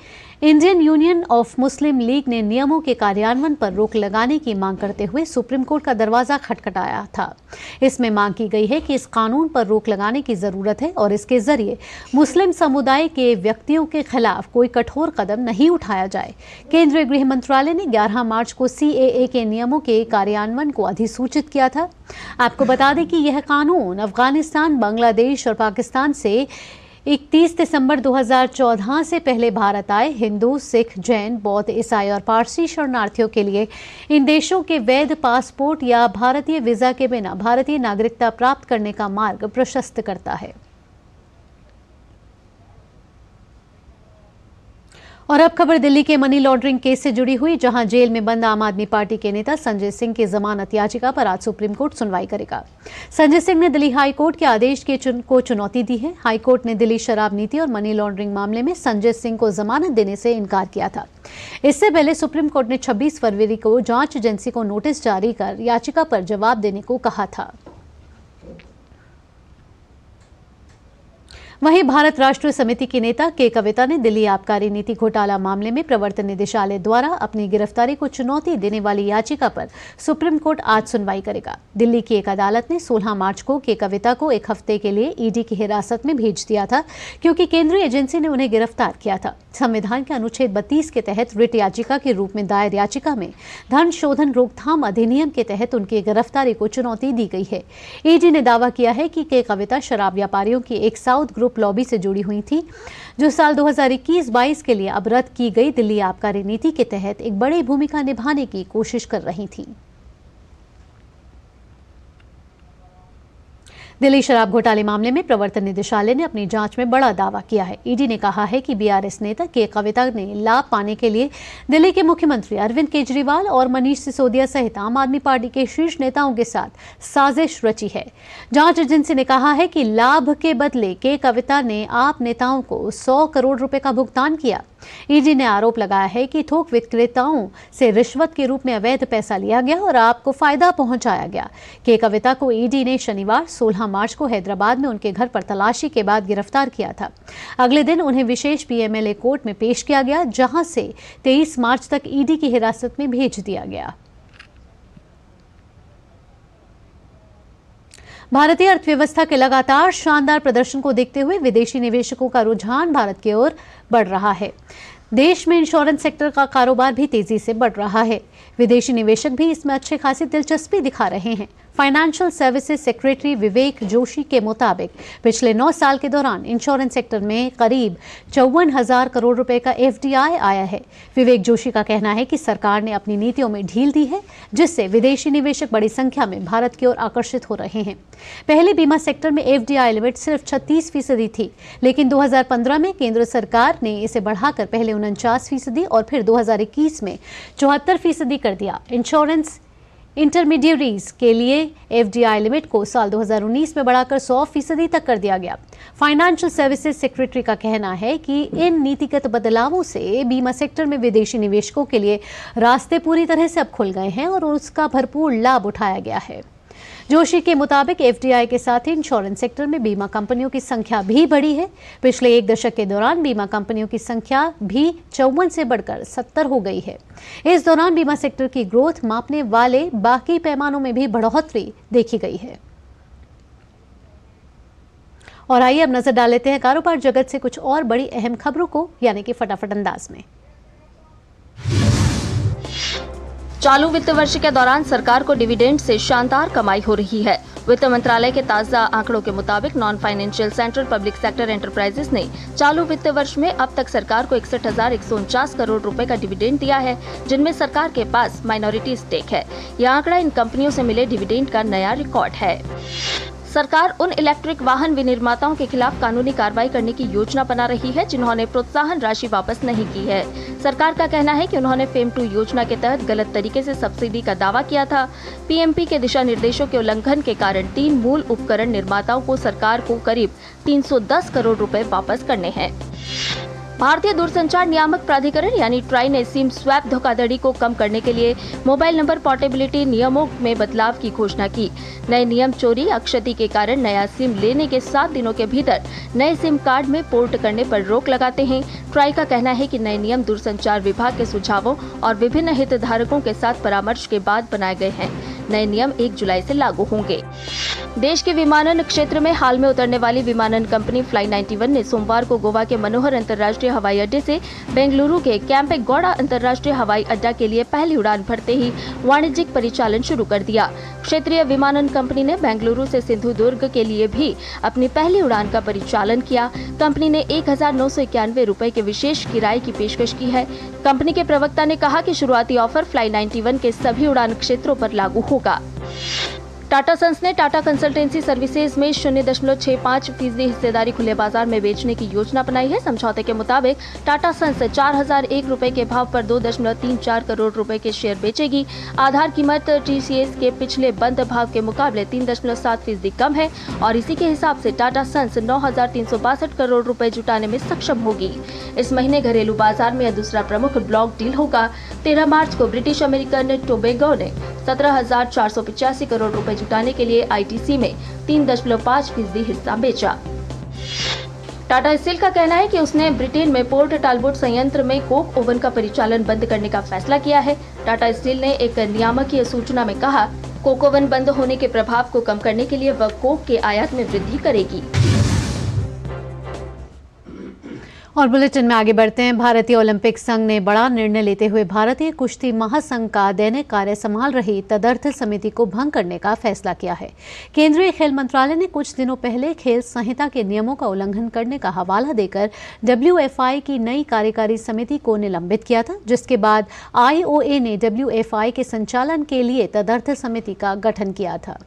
S1: Indian union of Muslim league ने नियमों के कार्यान्वयन पर रोक लगाने की मांग करते हुए सुप्रीम कोर्ट का दरवाजा खटखटाया था। इसमें मांग की गई है कि इस कानून पर रोक लगाने की जरूरत है और इसके जरिए मुस्लिम समुदाय के व्यक्तियों के खिलाफ कोई कठोर कदम नहीं उठाया जाए। केंद्रीय गृह मंत्रालय ने 11 मार्च को CAA के नियमों के कार्यान्वयन को अधिसूचित किया था। आपको बता दें कि यह कानून अफगानिस्तान, बांग्लादेश और पाकिस्तान से 31 दिसंबर 2014 से पहले भारत आए हिंदू, सिख, जैन, बौद्ध, ईसाई और पारसी शरणार्थियों के लिए इन देशों के वैध पासपोर्ट या भारतीय वीजा के बिना भारतीय नागरिकता प्राप्त करने का मार्ग प्रशस्त करता है। और अब खबर दिल्ली के मनी लॉन्ड्रिंग केस से जुड़ी हुई, जहां जेल में बंद आम आदमी पार्टी के नेता संजय सिंह की जमानत याचिका पर आज सुप्रीम कोर्ट सुनवाई करेगा। संजय सिंह ने दिल्ली हाई कोर्ट के आदेश को चुनौती दी है। हाई कोर्ट ने दिल्ली शराब नीति और मनी लॉन्ड्रिंग मामले में संजय सिंह को जमानत देने से इनकार किया था। इससे पहले सुप्रीम कोर्ट ने 26 फरवरी को जांच एजेंसी को नोटिस जारी कर याचिका पर जवाब देने को कहा था। वहीं भारत राष्ट्र समिति की नेता के कविता ने दिल्ली आबकारी नीति घोटाला मामले में प्रवर्तन निदेशालय द्वारा अपनी गिरफ्तारी को चुनौती देने वाली याचिका पर सुप्रीम कोर्ट आज सुनवाई करेगा। दिल्ली की एक अदालत ने 16 मार्च को के कविता को एक हफ्ते के लिए ईडी की हिरासत में भेज दिया था, क्योंकि केंद्रीय एजेंसी ने उन्हें गिरफ्तार किया था। संविधान के अनुच्छेद 32 के तहत रिट याचिका के रूप में दायर याचिका में धन शोधन रोकथाम अधिनियम के तहत उनकी गिरफ्तारी को चुनौती दी गई है। ईडी ने दावा किया है कि के कविता शराब व्यापारियों की एक साउथ ग्रुप लॉबी से जुड़ी हुई थी, जो साल 2021-22 के लिए अब रद्द की गई दिल्ली आबकारी नीति के तहत एक बड़ी भूमिका निभाने की कोशिश कर रही थी। दिल्ली शराब घोटाले मामले में प्रवर्तन निदेशालय ने अपनी जांच में बड़ा दावा किया है। ईडी ने कहा है कि BRS नेता के कविता ने लाभ पाने के लिए दिल्ली के मुख्यमंत्री अरविंद केजरीवाल और मनीष सिसोदिया सहित आम आदमी पार्टी के शीर्ष नेताओं के साथ साजिश रची है। जांच एजेंसी ने कहा है कि लाभ के बदले के कविता ने आप नेताओं को 100 करोड़ रुपए का भुगतान किया। ईडी ने आरोप लगाया है कि थोक विक्रेताओं से रिश्वत के रूप में अवैध पैसा लिया गया और आपको फायदा पहुंचाया गया। के कविता को ईडी ने शनिवार 16 मार्च को हैदराबाद में उनके घर पर तलाशी के बाद गिरफ्तार किया था। अगले दिन उन्हें विशेष PMLA कोर्ट में पेश किया गया, जहां से 23 मार्च तक ईडी की हिरासत में भेज दिया गया। भारतीय अर्थव्यवस्था के लगातार शानदार प्रदर्शन को देखते हुए विदेशी निवेशकों का रुझान भारत की ओर बढ़ रहा है। देश में इंश्योरेंस सेक्टर का कारोबार भी तेजी से बढ़ रहा है। विदेशी निवेशक भी इसमें अच्छी खासी दिलचस्पी दिखा रहे हैं। Financial services secretary Vivek Joshi के मुताबिक पिछले 9 साल के दौरान इंश्योरेंस सेक्टर में करीब 54,000 करोड़ रुपए का FDI आया है। विवेक जोशी का कहना है कि सरकार ने अपनी नीतियों में ढील दी है, जिससे विदेशी निवेशक बड़ी संख्या में भारत की ओर आकर्षित हो रहे हैं। पहले बीमा सेक्टर में FDI लिमिट सिर्फ 36% थी, लेकिन 2015 में केंद्र सरकार ने इसे बढ़ाकर पहले 49% और फिर 2021 में 74% कर दिया। इंश्योरेंस इंटरमीडियरीज के लिए FDI लिमिट को साल 2019 में बढ़ाकर 100% तक कर दिया गया। फाइनेंशियल सर्विसेज सेक्रेटरी का कहना है कि इन नीतिगत बदलावों से बीमा सेक्टर में विदेशी निवेशकों के लिए रास्ते पूरी तरह से अब खुल गए हैं और उसका भरपूर लाभ उठाया गया है। जोशी के मुताबिक एफडीआई के साथ ही इंश्योरेंस सेक्टर में बीमा कंपनियों की संख्या भी बढ़ी है। पिछले एक दशक के दौरान बीमा कंपनियों की संख्या भी 54 से बढ़कर 70 हो गई है। इस दौरान बीमा सेक्टर की ग्रोथ मापने वाले बाकी पैमानों में भी बढ़ोतरी देखी गई है। और आइए अब नजर डाल लेते हैं कारोबार जगत से कुछ और बड़ी अहम खबरों को, यानी कि फटाफट अंदाज में।
S12: चालू वित्त वर्ष के दौरान सरकार को डिविडेंड से शानदार कमाई हो रही है। वित्त मंत्रालय के ताजा आंकड़ों के मुताबिक non financial central public sector enterprises ने चालू वित्त वर्ष में अब तक सरकार को 61,149 करोड़ रुपए का डिविडेंड दिया है, जिनमें सरकार के पास माइनॉरिटी स्टेक है। यह आंकड़ा इन कंपनियों से मिले डिविडेंड का नया रिकॉर्ड है। सरकार उन इलेक्ट्रिक वाहन विनिर्माताओं के खिलाफ कानूनी कार्रवाई करने की योजना बना रही है जिन्होंने प्रोत्साहन राशि वापस नहीं की है। सरकार का कहना है कि उन्होंने फेम 2 योजना के तहत गलत तरीके से सब्सिडी का दावा किया था। पीएमपी के दिशा निर्देशों के उल्लंघन के कारण 3 मूल उपकरण निर्माताओं को सरकार को करीब 310 करोड़ रुपए वापस करने हैं। भारतीय दूरसंचार नियामक प्राधिकरण यानी ट्राई ने सिम स्वैप धोखाधड़ी को कम करने के लिए मोबाइल नंबर पोर्टेबिलिटी नियमों में बदलाव की घोषणा की। नए नियम चोरी या क्षति के कारण नया सिम लेने के 7 दिनों के भीतर नए सिम कार्ड में पोर्ट करने पर रोक लगाते हैं। ट्राई का कहना है कि नए नियम दूरसंचार विभाग के सुझावों और विभिन्न हितधारकों के साथ परामर्श के बाद बनाए गए हैं। नए नियम 1 जुलाई से लागू होंगे। देश के विमानन क्षेत्र में हाल में उतरने वाली विमानन कंपनी फ्लाई 91 ने सोमवार को गोवा के मनोहर अंतर्राष्ट्रीय हवाई अड्डे से बेंगलुरु के कैंपेगौड़ा अंतर्राष्ट्रीय हवाई अड्डा के लिए पहली उड़ान भरते ही वाणिज्यिक परिचालन शुरू कर दिया। क्षेत्रीय विमानन कंपनी ने बेंगलुरु से सिंधुदुर्ग के लिए भी अपनी पहली उड़ान का परिचालन किया। कंपनी ने 1,991 रुपए के विशेष किराए की पेशकश की है। कंपनी के प्रवक्ता ने कहा कि शुरुआती ऑफर फ्लाई 91 के सभी उड़ान क्षेत्रों पर लागू होगा। टाटा सन्स ने टाटा कंसल्टेंसी सर्विसेज में 0.65% हिस्सेदारी खुले बाजार में बेचने की योजना बनाई है। समझौते के मुताबिक टाटा सन्स 4,001 रुपए के भाव पर 2.34 करोड़ रुपए के शेयर बेचेगी। आधार कीमत टीसीएस के पिछले बंद भाव के मुकाबले 3.7% कम है और इसी के हिसाब से टाटा सन्स 9,362 करोड़ रुपए जुटाने में सक्षम होगी। इस महीने घरेलू बाजार में यह दूसरा प्रमुख ब्लॉक डील होगा। 13 मार्च को ब्रिटिश अमेरिकन टोबैगो ने 17,485 करोड़ रुपए जुटाने के लिए आईटीसी में 3.5% हिस्सा बेचा। टाटा स्टील का कहना है कि उसने ब्रिटेन में पोर्ट टालबोट संयंत्र में कोक ओवन का परिचालन बंद करने का फैसला किया है। टाटा स्टील ने एक नियामकीय सूचना में कहा, कोक ओवन बंद होने के प्रभाव को कम करने के लिए वह कोक के आयात में वृद्धि करेगी।
S1: और बुलेटिन में आगे बढ़ते हैं। भारतीय ओलंपिक संघ ने बड़ा निर्णय लेते हुए भारतीय कुश्ती महासंघ का दैनिक कार्य संभाल रही तदर्थ समिति को भंग करने का फैसला किया है। केंद्रीय खेल मंत्रालय ने कुछ दिनों पहले खेल संहिता के नियमों का उल्लंघन करने का हवाला देकर WFI की नई कार्यकारी समिति को निलंबित किया था, जिसके बाद IOA ने WFI के संचालन के लिए तदर्थ समिति का गठन किया था।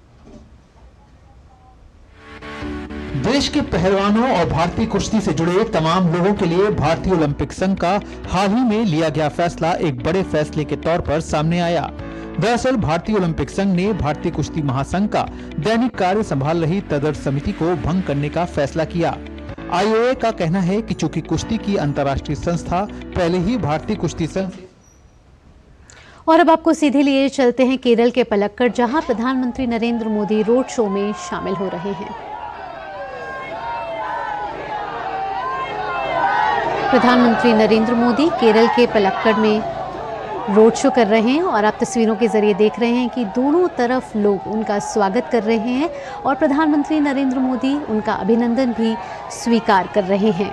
S18: देश के पहलवानों और भारतीय कुश्ती से जुड़े तमाम लोगों के लिए भारतीय ओलंपिक संघ का हाल ही में लिया गया फैसला एक बड़े फैसले के तौर पर सामने आया। दरअसल भारतीय ओलंपिक संघ ने भारतीय कुश्ती महासंघ का दैनिक कार्य संभाल रही तदर्थ समिति को भंग करने का फैसला किया। IOA का कहना है कि चूंकि कुश्ती की अंतर्राष्ट्रीय संस्था पहले ही भारतीय कुश्ती संघ।
S1: और अब आपको सीधे लिए चलते हैं केरल के पलक्कड़, जहां प्रधानमंत्री नरेंद्र मोदी रोड शो में शामिल हो रहे हैं। प्रधानमंत्री नरेंद्र मोदी केरल के पलक्कड़ में रोड शो कर रहे हैं और आप तस्वीरों के जरिए देख रहे हैं कि दोनों तरफ लोग उनका स्वागत कर रहे हैं और प्रधानमंत्री नरेंद्र मोदी उनका अभिनंदन भी स्वीकार कर रहे हैं।